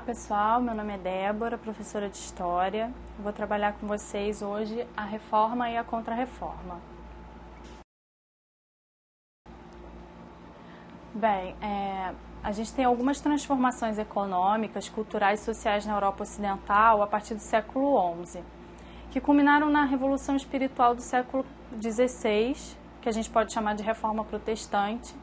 pessoal, meu nome é Débora, professora de História. Vou trabalhar com vocês hoje a reforma e a contra-reforma. Bem, a gente tem algumas transformações econômicas, culturais e sociais na Europa Ocidental a partir do século XI, que culminaram na Revolução Espiritual do século XVI, que a gente pode chamar de Reforma Protestante,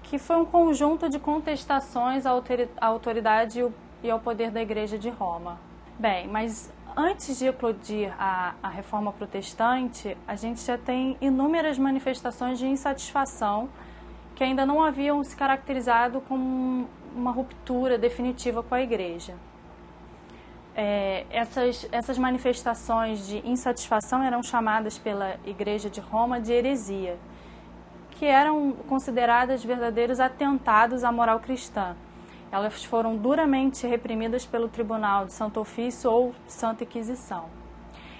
que foi um conjunto de contestações à autoridade e ao poder da Igreja de Roma. Bem, mas antes de eclodir a Reforma Protestante, a gente já tem inúmeras manifestações de insatisfação que ainda não haviam se caracterizado como uma ruptura definitiva com a Igreja. Essas manifestações de insatisfação eram chamadas pela Igreja de Roma de heresia, que eram consideradas verdadeiros atentados à moral cristã. Elas foram duramente reprimidas pelo Tribunal de Santo Ofício ou Santa Inquisição.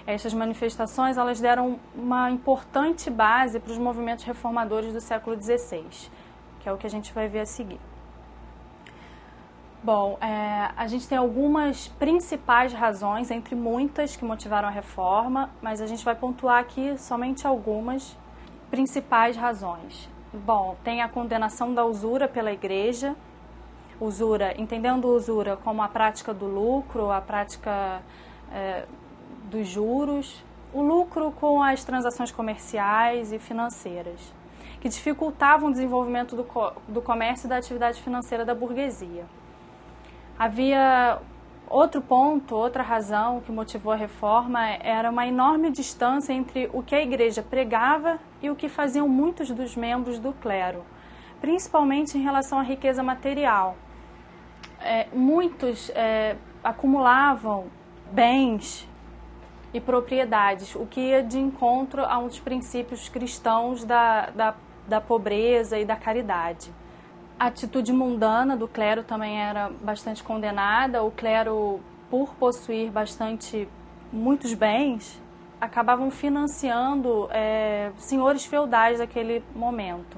Estas manifestações elas deram uma importante base para os movimentos reformadores do século XVI, que é o que a gente vai ver a seguir. Bom, a gente tem algumas principais razões, entre muitas, que motivaram a reforma, mas a gente vai pontuar aqui somente algumas principais razões. Bom, tem a condenação da usura pela Igreja, entendendo usura como a prática do lucro, a prática dos juros, o lucro com as transações comerciais e financeiras, que dificultavam o desenvolvimento do comércio e da atividade financeira da burguesia. Havia outro ponto, outra razão que motivou a reforma era uma enorme distância entre o que a Igreja pregava e o que faziam muitos dos membros do clero, principalmente em relação à riqueza material. Muitos acumulavam bens e propriedades, o que ia de encontro a um dos princípios cristãos da pobreza e da caridade. A atitude mundana do clero também era bastante condenada. O clero, por possuir muitos bens, acabavam financiando senhores feudais daquele momento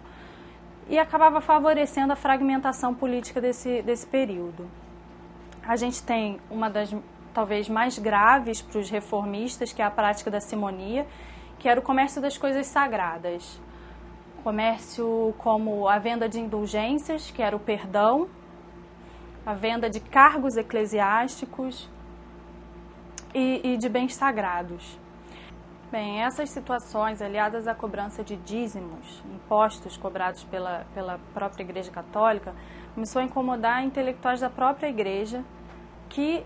e acabava favorecendo a fragmentação política desse período. A gente tem uma das talvez mais graves para os reformistas, que é a prática da simonia, que era o comércio das coisas sagradas. Comércio como a venda de indulgências, que era o perdão, a venda de cargos eclesiásticos e de bens sagrados. Bem, essas situações, aliadas à cobrança de dízimos, impostos cobrados pela própria Igreja Católica, começou a incomodar intelectuais da própria Igreja que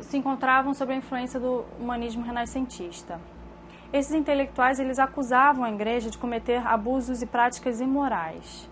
se encontravam sob a influência do humanismo renascentista. Esses intelectuais eles acusavam a Igreja de cometer abusos e práticas imorais.